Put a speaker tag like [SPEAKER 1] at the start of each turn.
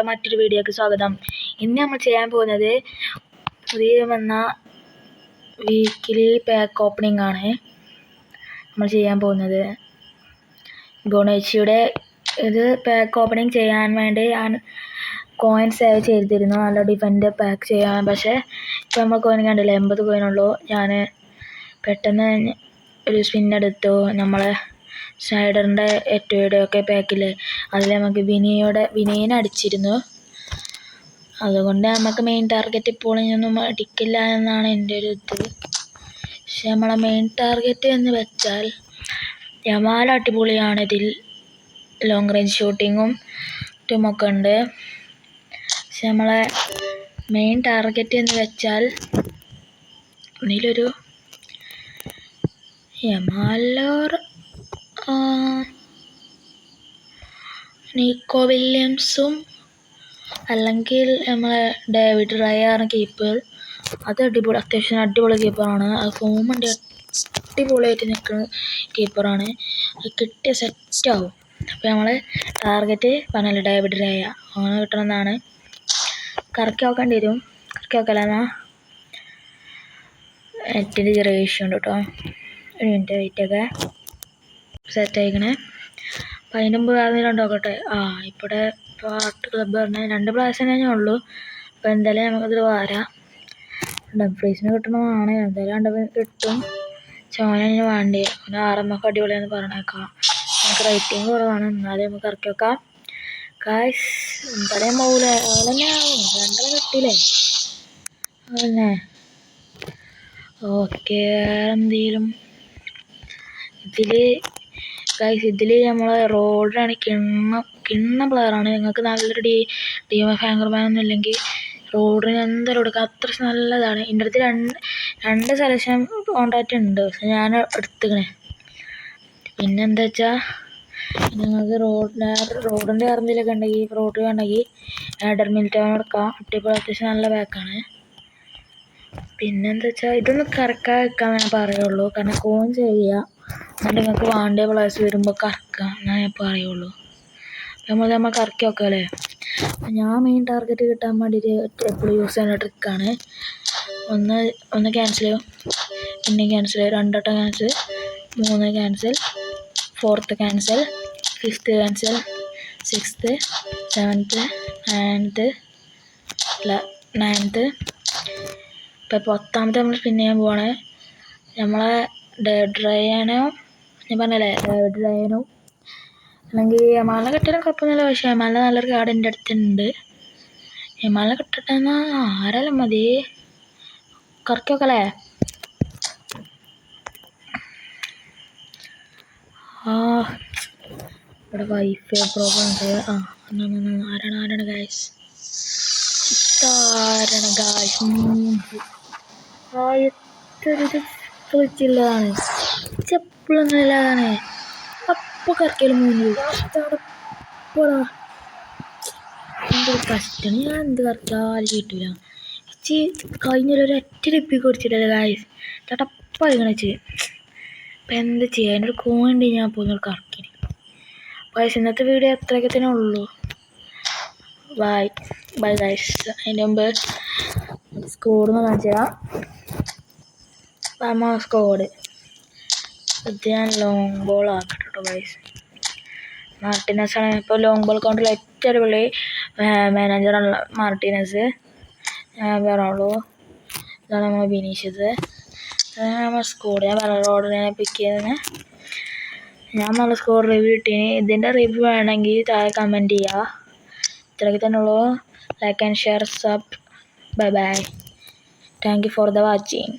[SPEAKER 1] മറ്റൊരു വീഡിയോക്ക് സ്വാഗതം. ഇന്ന് നമ്മൾ ചെയ്യാൻ പോകുന്നത് പുതിയ വന്ന വീക്കിലി പാക്ക് ഓപ്പണിംഗ് ആണ് നമ്മൾ ചെയ്യാൻ പോകുന്നത്. ഗുണേച്ചിയുടെ ഇത് പാക്ക് ഓപ്പണിംഗ് ചെയ്യാൻ വേണ്ടി ഞാൻ കോയിൻ സേവ് ചെയ്തിരുന്നു, നല്ല ഡിഫൻഡ് പാക്ക് ചെയ്യാൻ. പക്ഷേ ഇപ്പോൾ നമ്മൾ കോയിൻ കണ്ടില്ല, 80 കോയിനുള്ളൂ. ഞാൻ പെട്ടെന്ന് ഒരു സ്പിന്നെടുത്തു. നമ്മളെ സ്നൈഡറിൻ്റെ എറ്റോയുടെ ഒക്കെ പാക്കില്ലേ, അതിൽ നമുക്ക് വിനയനെ അടിച്ചിരുന്നു. അതുകൊണ്ട് നമുക്ക് മെയിൻ ടാർഗറ്റ് ഇപ്പോൾ ഇനിയൊന്നും അടിക്കില്ല എന്നാണ് എൻ്റെ ഒരു ഇത്. പക്ഷെ നമ്മളെ മെയിൻ ടാർഗറ്റ് എന്ന് വെച്ചാൽ യമാൽ അടിപൊളിയാണ്. ഇതിൽ ലോങ് റേഞ്ച് ഷൂട്ടിങ്ങും ഒക്കെ ഉണ്ട്. പക്ഷെ നമ്മളെ മെയിൻ ടാർഗറ്റ് എന്ന് വെച്ചാൽ ഇതിലൊരു യമാലോർ നീക്കോ വില്യംസും അല്ലെങ്കിൽ നമ്മളെ ഡേവിഡ് റയാണ് കീപ്പർ. അത് അത്യാവശ്യം അടിപൊളി കീപ്പറാണ്. അത് ഫോമുണ്ട്, അടിപൊളിയായിട്ട് നിൽക്കുന്ന കീപ്പറാണ്. അത് കിട്ടിയ സെറ്റാവും. അപ്പോൾ നമ്മൾ ടാർഗറ്റ് പറഞ്ഞല്ലോ ഡേവിഡ് റയ, അങ്ങനെ കിട്ടണമെന്നാണ്. കറക്കി നോക്കേണ്ടി വരും. കറക്കി നോക്കലെന്നാ നെറ്റിൻ്റെ ചെറിയ ഇഷ്യൂ ഉണ്ട് കേട്ടോ. ഒരു മിനിറ്റ് വെയിറ്റൊക്കെ സെറ്റ് ആയിക്കണേ. അപ്പം അതിന് മുമ്പ് വേറെ നോക്കട്ടെ. ഇവിടെ ഇപ്പോൾ ആർട്ട് ക്ലബ്ബ് പറഞ്ഞാൽ 2 പ്ലേയേഴ്സിനെ തന്നെ ഉള്ളൂ. അപ്പോൾ എന്തായാലും നമുക്കതിൽ വരാം. ഡംഫ്രീസിന് കിട്ടണമെന്നാണ്. എന്തായാലും കിട്ടും. ചോനന് വേണ്ടി അവന് RMF അടിപൊളിയാന്ന് പറഞ്ഞേക്കാം. നമുക്ക് റേറ്റിംഗ് കുറവാണ്, എന്നാലും നമുക്ക് ഇറക്കി വെക്കാം. കാശ് എന്തായാലും പോകില്ലേ, അതുതന്നെ ആവും. 2 കിട്ടിയില്ലേ അതന്നെ. ഓക്കെ, എന്തെങ്കിലും ഇതിൽ നമ്മളെ റോഡാണ് കിണ്ണ പ്ലെയറാണ്. ഞങ്ങൾക്ക് നല്ലൊരു ടീം ഓഫ് ഹാങ്കർമാനൊന്നും ഇല്ലെങ്കിൽ റോഡിന് എന്തായാലും കൊടുക്കുക, അത്ര നല്ലതാണ്. എൻ്റെ അടുത്ത് രണ്ട് സെലക്ഷൻ കോൺട്രാക്റ്റ് ഉണ്ട്, പക്ഷെ ഞാൻ എടുത്തുക്കണേ. പിന്നെന്താ വെച്ചാൽ നിങ്ങൾക്ക് റോഡിൻ്റെ അറിഞ്ഞിലൊക്കെ ഉണ്ടെങ്കിൽ റോഡ് വേണമെങ്കിൽ ആഡർ മിൽറ്റോൺ എടുക്കാം. അടിപൊളി അത്യാവശ്യം നല്ല ബാക്കാണ്. പിന്നെന്താ വെച്ചാൽ ഇതൊന്ന് കറക്കാൻ വെക്കാമെന്ന് ഞാൻ പറയുള്ളൂ, കാരണം കോൺ ചെയ്യുക എന്നിട്ട് നിങ്ങൾക്ക് വേണ്ട പ്ലേയേഴ്സ് വരുമ്പോൾ കറക്കുക എന്നാ ഞാൻ പറയുള്ളൂ. നമ്മൾ കറക്കി വെക്കാം അല്ലേ. ഞാൻ മെയിൻ ടാർഗറ്റ് കിട്ടാൻ വേണ്ടിയിട്ട് എപ്പോഴും യൂസ് ചെയ്യുന്ന ട്രിക്കാണ്. ഒന്ന് ക്യാൻസൽ ചെയ്യും, പിന്നെ ക്യാൻസൽ ചെയ്യും, 2 വട്ടം cancel, 3 cancel, 4th cancel, 5th cancel, 6th, 7th, 9th. ഇപ്പോൾ 10ാമത്തെ നമ്മൾ സ്പിൻ ചെയ്യാൻ പോവാണ്. നമ്മളെ ഡ്രയനോ ഞാൻ പറഞ്ഞല്ലേ, ഡ്രയനോ അല്ലെങ്കിൽ യമാലിനെ കിട്ടിയാലും കുഴപ്പമൊന്നുമില്ല. പക്ഷേ യമാലിനെ നല്ലൊരു കാർഡ് എൻ്റെ അടുത്തുണ്ട്. യമാലിനെ കിട്ടട്ടെന്നാ ആരാലും മതി. കറക്കി വെക്കല്ലേ. ഇവിടെ വൈഫൈ പ്രോബ്ലം ഉണ്ട്. ആരാണ് ഗായ്സ്, ഇതാരാണ് ഗായ്സ്. എത്രയൊരു ഫ്രിഡ്ജില്ലതാണ്, ചെപ്പിളൊന്നുമില്ലാതാണ്. അപ്പോൾ കറക്കിയാലും 3 തടപ്പടാ. എന്തൊരു കഷ്ടമാണ്. ഞാൻ എന്ത് കറക്കിയാലും കിട്ടില്ല. കഴിഞ്ഞൊരു ഒറ്റ ടിപ്പി കൊടുത്തിട്ടില്ല ഗായ്സ്, തടപ്പായി കളിച്ച്. അപ്പം എന്താ ചെയ്യുക, അതിൻ്റെ ഒരു കോയിൻ്റെ ഞാൻ പോകുന്ന കറക്കി. ഗായ്സ് ഇന്നത്തെ വീഡിയോ എത്രയൊക്കെ തന്നെ ഉള്ളൂ. Bye guys. അതിൻ്റെ മുമ്പ് സ്കോഡൊന്ന് കാണിച്ചു തരാം. സ്കോഡ് ഇത് ഞാൻ ലോങ് ബോൾ ആക്കട്ടെ കേട്ടോ ഗായ്സ്. മാർട്ടിനസാണ് ഇപ്പോൾ ലോങ് ബോൾ കൗണ്ടറിൽ ഏറ്റവും അടിപൊളി മാനേജറാണുള്ള മാർട്ടിനസ്. വേറെയുള്ളൂ ഇതാണ് നമ്മൾ വിനീഷ്യസ്. നമ്മൾ സ്കോഡ് ഞാൻ വേറെ റോഡിനെ പിക്ക് ചെയ്തതിന് ഞാൻ നല്ല സ്കോർ റിവ്യൂ ഇട്ടീന്. ഇതിൻ്റെ റിവ്യൂ വേണമെങ്കിൽ താഴെ കമൻറ്റ് ചെയ്യുക. ഇത്രയൊക്കെ തന്നെ ഉള്ളൂ. Like and share, sub. Bye. Thank you for the watching.